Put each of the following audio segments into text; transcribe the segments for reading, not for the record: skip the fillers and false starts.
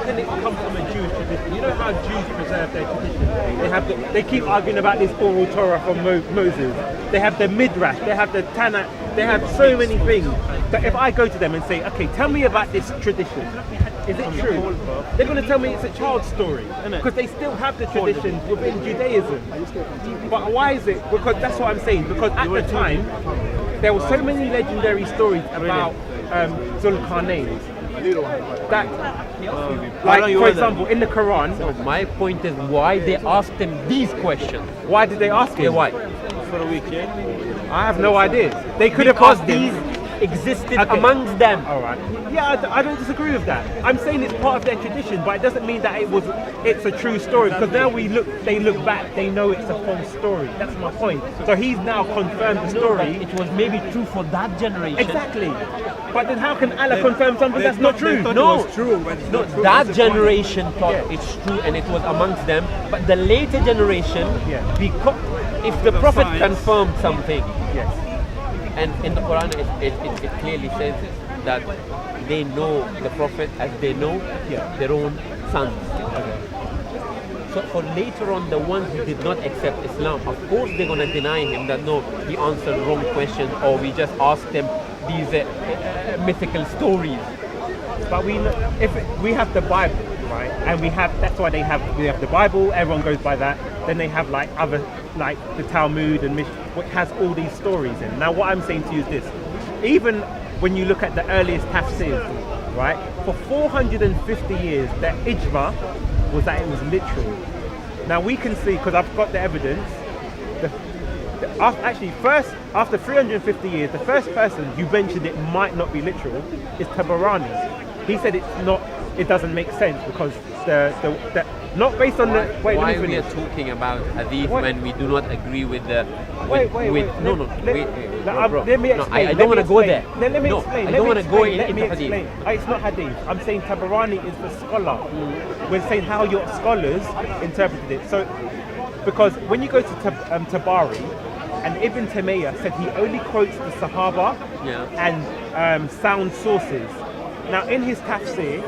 can it come from a Jewish tradition? You know how Jews preserve their tradition? They keep arguing about this oral Torah from Moses. They have the Midrash, they have the Tanakh, they have so many things. But if I go to them and say, okay, tell me about this tradition, is it true? They're going to tell me it's a child's story, because they still have the traditions within Judaism. But why is it? Because that's what I'm saying. Because at the time, there were so many legendary stories about Zulkarnain. That, like for example, in the Quran. So my point is why they asked him these questions. Why did they ask him? Yeah, why? For a week, yeah? I have no idea. They could have Because asked these him. existed amongst them. All right. Yeah, I don't disagree with that. I'm saying it's part of their tradition, but it doesn't mean that it's a true story. Because now they look back, they know it's a false story. That's my point. So he's now confirmed the story. It was maybe true for that generation. Exactly. But then how can Allah confirm something that's not true? No, it's true, but it's not true. that generation thought it's true and it was amongst them. But the later generation, because if the Prophet confirmed something, Yes. and in the Quran it clearly says that they know the Prophet as they know their own sons. So for later on, the ones who did not accept Islam, of course they're going to deny him that no, he answered wrong questions, or we just asked him these mythical stories. But if we have the Bible, right, and that's why we have the Bible. Everyone goes by that. Then they have like other, like the Talmud and which has all these stories in. Now, what I'm saying to you is this: even when you look at the earliest tafsirs, right, for 450 years, the ijma was that it was literal. Now we can see, because I've got the evidence. First, after 350 years, the first person who mentioned it might not be literal is Tabarani. He said it's not. It doesn't make sense because the not based on the. Wait, why let me we are finish. talking about hadith when we do not agree with the? Wait. Let me explain. I don't want to go there. Let me explain. I don't want to go into hadith. hadith. It's not hadith. I'm saying Tabarani is the scholar. We're saying how your scholars interpreted it. So, because when you go to Tabari, and Ibn Taymiyyah said he only quotes the Sahaba and sound sources. Now, in his tafsir,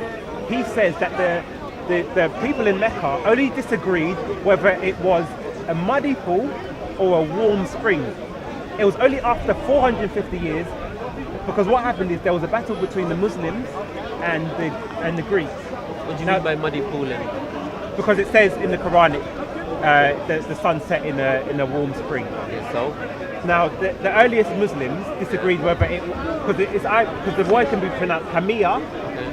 he says that the people in Mecca only disagreed whether it was a muddy pool or a warm spring. It was only after 450 years, because what happened is there was a battle between the Muslims and the Greeks. What do you mean by muddy pool? Because it says in the Quran the sun set in a warm spring. So now the earliest Muslims disagreed whether because the word can be pronounced Hamia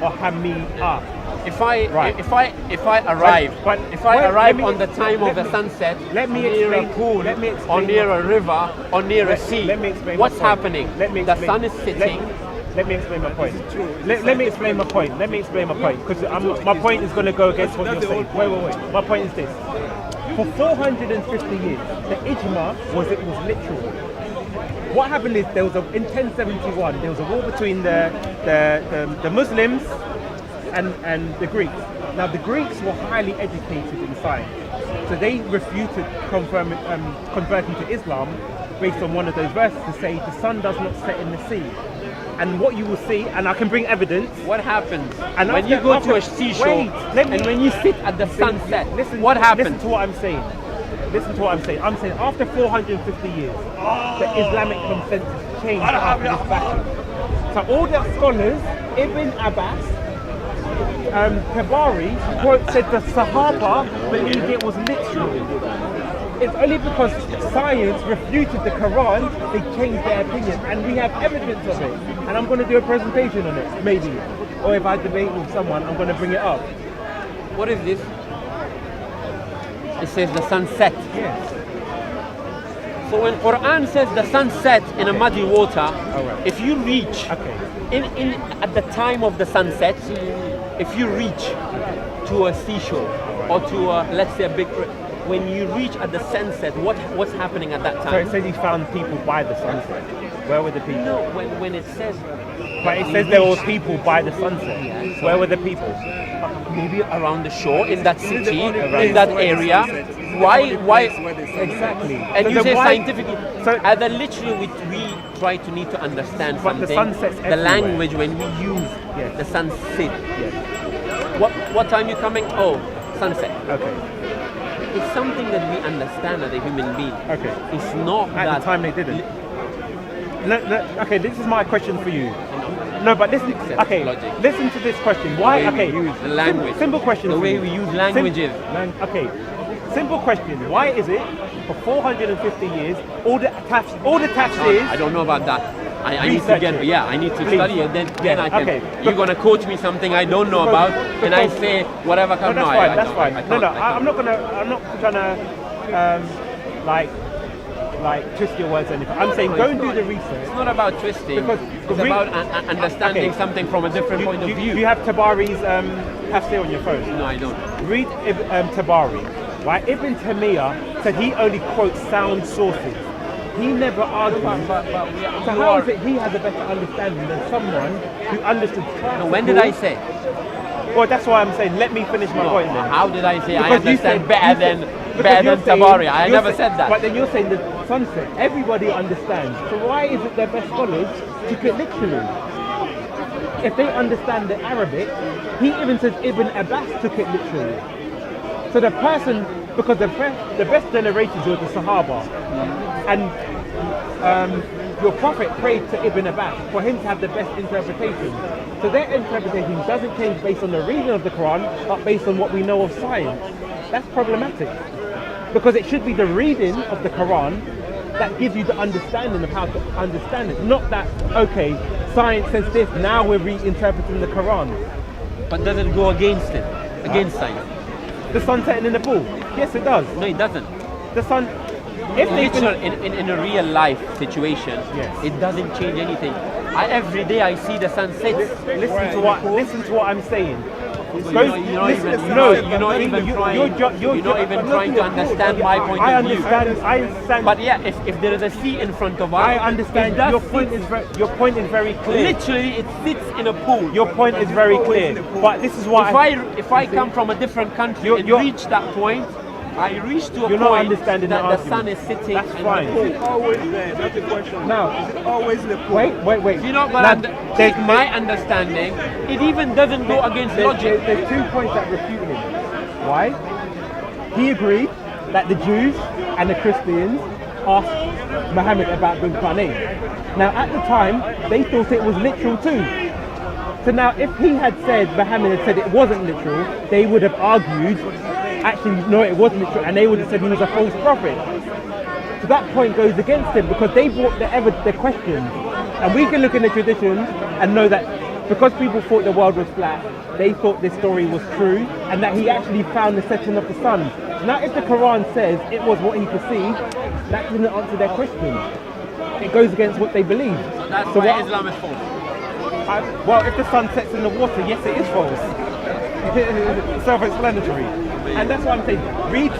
or Hamia. if I arrive on the time of the sunset, near a pool, or near a river, or near a sea, what's happening? The sun is sitting. Let me explain my point. Let me explain my point. Because my point is going to go against what you're saying. Wait. My point is this. For 450 years, the ijma was literal. What happened is in 1071 there was a war between the Muslims and the Greeks. Now the Greeks were highly educated in science, so they refuted converting to Islam based on one of those verses to say the sun does not set in the sea. And what you will see, and I can bring evidence. What happens when you go to a seashore and when you sit at the sunset? What happens? Listen to what I'm saying. I'm saying after 450 years, the Islamic consensus changed after this battle. So all the scholars, Ibn Abbas, Tabari, said the Sahaba believed it was literal. It's only because science refuted the Quran, they changed their opinion, and we have evidence of it. And I'm going to do a presentation on it, maybe. Or if I debate with someone, I'm going to bring it up. What is this? It says the sunset. Yes. So when Quran says the sunset in a muddy water, if you reach at the time of the sunset, if you reach to a seashore or to let's say a big, when you reach at the sunset, what's happening at that time? So it says he found people by the sunset. Where were the people? No, when it says. But it says there were people by the sunset. Yeah, so where were the people? Maybe around the shore, in that city, in that area. Why? Exactly. And so you say scientifically. So literally, we try to need to understand something. The language when we use the sunset. Yes. what time you coming? Oh, sunset. Okay. It's something that we understand as a human being. Okay. It's not At that the time they didn't. Okay, this is my question for you. No, but listen. Accept Okay, logic. listen to this question. Why? The way Okay, we use the language. Simple question. The for way you. we use languages. Okay, simple question. Why is it for 450 years all the tafsirs? I don't know about that. I need to Research get, it. yeah, I need to Please. study it. Then I can. Okay. You're gonna coach me something I don't know about, and I say whatever No, comes. that's No, fine. I That's don't. fine. I No, can't, no. I can't. I'm not trying to like twist your words or anything. I'm saying No, go it's and do not. the research. It's not about twisting. Because It's about understanding Okay. something from a different point of view. Do you have Tabari's tafsir on your phone? No, I don't. Read Tabari. Right? Ibn Taymiyyah said he only quotes sound sources. He never argued. So how is it he has a better understanding than someone who understood classical? No, when did I say? Well, that's why I'm saying let me finish my point then. How did I say I Because you understand said- better you than said- because better you're than saying- Tabari? I you're never saying- said that. But then you're saying the sunset, everybody understands. So why is it their best scholars took it literally? If they understand the Arabic, he even says Ibn Abbas took it literally. So the person, because the best generations were the Sahaba, and your Prophet prayed to Ibn Abbas for him to have the best interpretation. So their interpretation doesn't change based on the reading of the Quran, but based on what we know of science. That's problematic. Because it should be the reading of the Quran that gives you the understanding of how to understand it. Not that, okay, science says this, now we're reinterpreting the Quran. But does it go against it? Against science? The sun setting in the pool. Yes, it does. No, it doesn't. The sun, if they In a real life situation, Yes. it doesn't change anything. Every day I see the sun set. listen to what I'm saying. You're not even trying to understand my point I of view. understand. But yeah, if there is a sea in front of us, I understand. it does Your point is very clear. literally it sits in a pool. Your point is very clear. But this is why If I come from a different country and you're- reach that point, I reach to a You're not point understanding that the the sun argument. is sitting That's in fine. the pool. It's always there. That's the question. Now, Is it always the pool? wait. If you're not Now, going to take my understanding, it even doesn't go against logic. There's 2 points that refute him. Why? He agreed that the Jews and the Christians asked Muhammad about the Quran. Now, at the time, they thought it was literal too. So now, if he had said, Muhammad had said it wasn't literal, they would have argued, actually, no, it wasn't literal, and they would have said he was a false prophet. So that point goes against him because they brought the questions. And we can look in the traditions and know that because people thought the world was flat, they thought this story was true and that he actually found the setting of the sun. Now, if the Quran says it was what he perceived, that didn't answer their question. It goes against what they believe. So that's So why what- Islam is false. Well, if the sun sets in the water, yes, it is false. Self-explanatory. And that's what I'm saying. Read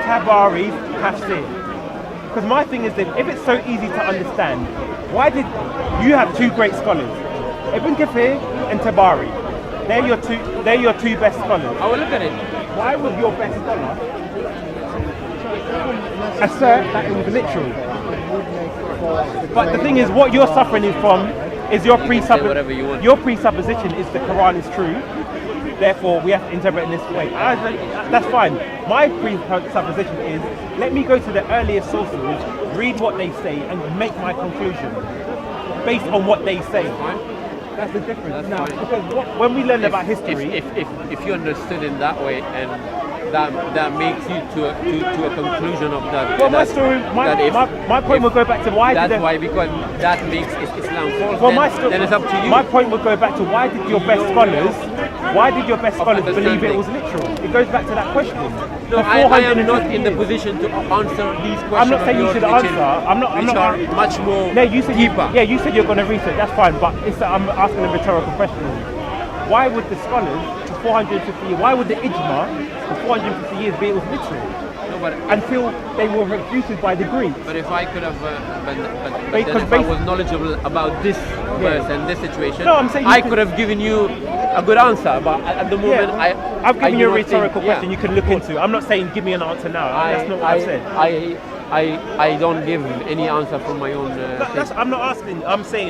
Tabari's tafsir. Because my thing is that if it's so easy to understand, why did you have 2 great scholars, Ibn Kathir and Tabari? They're your two best scholars. I will look at it. Why was your best scholar assert that it was literal? But the thing is, what you're suffering is from is your say whatever you want. Your presupposition is the Quran is true. Therefore, we have to interpret in this way. That's fine. My presupposition is let me go to the earliest sources, read what they say, and make my conclusion based on what they say. That's the difference. That's Now, fine. because when we learn about history, If you understood in that way, and that makes you to a conclusion of that. well, that if- my point will go back to why That's did why, because that makes Islam false. well, then it's up to you. My point would go back to why did your best scholars believe it understanding. was literal? It goes back to that question. No, For I am 450 not in the years. position to answer these questions. I'm not saying you of should yours, answer. I'm not. are much more No, you said deeper. you said you're going to research. That's fine, but I'm asking a rhetorical question. Why would the scholars for 450 years? Why would the ijma for 450 years be it was literal No, but until they were refuted by the Greeks? But if I could have, but then Because if I was knowledgeable about this verse and this situation, No, I'm saying you I could- could have given you a good answer. But at the moment, I've given I you a do not think- rhetorical yeah. question you can look into. I'm not saying give me an answer now. That's not what I've said. I don't give any answer from my own. I'm not asking. I'm saying.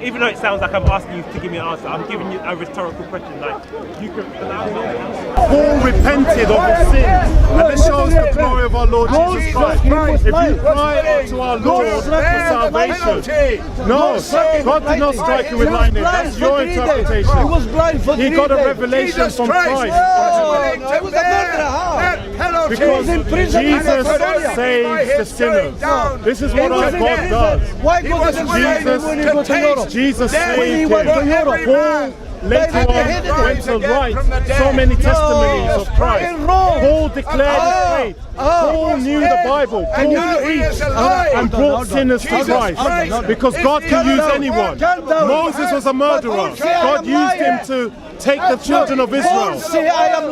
Even though it sounds like I'm asking you to give me an answer, I'm giving you a rhetorical question. Like you can. Paul repented of his sins, and this shows the glory of our Lord Jesus Christ. If you cry to our Lord for salvation, no, God did not strike you with lightning. That's your interpretation. He was blind for 3 days. He got a revelation from Christ. I was a murderer. Because Jesus saves the sinners. This is what our God does. Why God didn't save him when he go to Europe? Jesus When he saved went to him. Europe. Paul later on went to write so many testimonies of Christ. Paul declared his faith. Paul knew the Bible. Paul preached and brought sinners to Christ. Because God can use anyone. Moses was a murderer. God used him to take the children of Israel.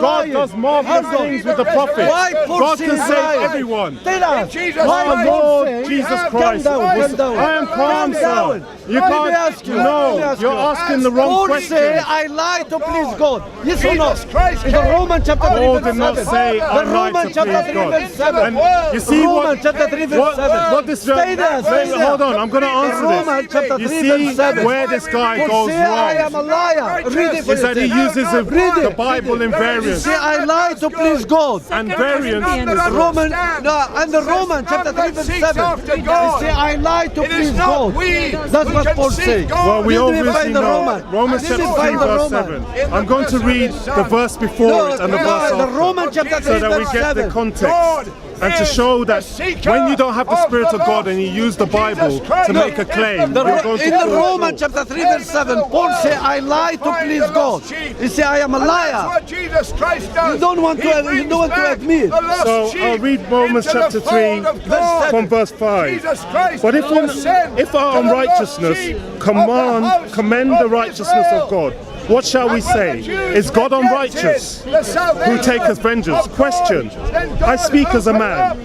God does marvelous things with the prophets. God can save everyone. Our Lord Jesus Christ. I am calm, sir. You can't. No, you're asking the wrong question. I lie to please God. Yes or no? In the Romans chapter 3 Paul verse 7. did not say I The lied Romans to please chapter 3 God. verse 7. And you see Romans chapter 3 verse 7. what this Stay there. hold on, I'm going to answer Romans chapter this. 3 You see verse 7. where this guy For goes say I am a wrong liar. Read it for is that he yourself. uses the Bible in variants. Say I lie to please God. And variants. Roman, no, and the Romans chapter 3 verse 7. They say I lie to please God. That's what Paul says. Well, we obviously know Romans Did you chapter 3 find the verse Roman? 7. I'm going to read the verse before it and the verse the after, Romans chapter 3 so that we verse get the 7. context. And to show that when you don't have the Spirit of God and you use the Bible to make a claim, you're going to In the fall Romans chapter 3 verse 7, Paul say I lie to please God. He say I am a liar. You don't want to admit. So I'll read Romans chapter 3 from verse 5. But if our unrighteousness commend the righteousness of God, what shall we say? Is God unrighteous, who taketh vengeance? Question. I speak as a man.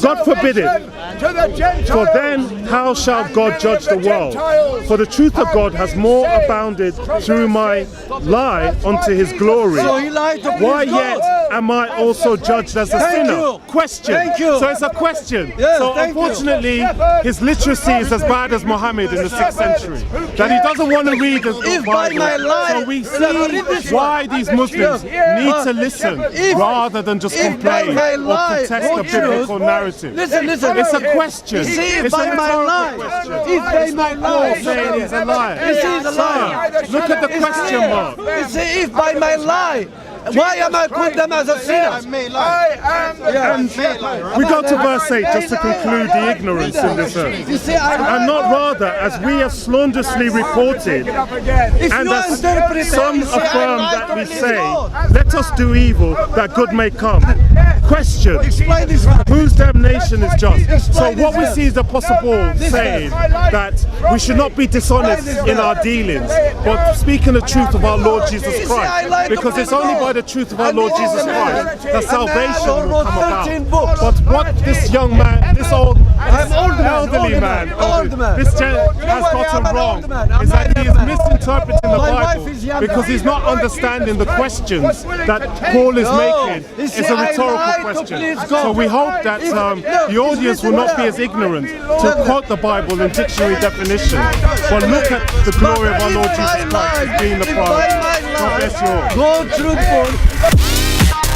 God forbid it. For then how shall God judge the world? For the truth of God has more abounded through my lie unto his glory. So he lied to please Why God. yet am I also judged as a sinner? you. Question. Thank you. So it's a question. Yes, So thank you. unfortunately, his literacy is as bad as Muhammad in the 6th century. That he doesn't want to read the If by Bible. my lie- So we Read this see why these Muslims need to listen rather than just if by complain my or lie contest the or truth- biblical narrative. Listen. It's a question. You see, if It's a by my rhetorical lie, question. if by my lie, Saying he's a liar. you see, he's a liar. Sir, look at the It's question clear. mark. You see, if by my lie, why am I condemned as a sinner? And we go to verse 8 just to conclude the ignorance in this earth. You see, And not rather, as we have slanderously reported, if and you as interpret it, some you say, I affirm lie that to we please say, God. let us do evil that good may come. Question. Explain this one. Whose damnation is just? So what we see is Apostle Paul saying that we should not be dishonest in our dealings, but speaking the truth of our Lord Jesus Christ. Because it's only by the truth of our Lord Jesus Christ that salvation will come about. But what this young man, this elderly man, this has gotten wrong is that he is misinterpreting the Bible because he's not understanding the questions that Paul is making. It's a rhetorical question. So we hope that the audience will not be as ignorant to quote the Bible in dictionary definition, but look at the glory of our Lord Jesus Christ as being the prize. God bless you all. God truthful.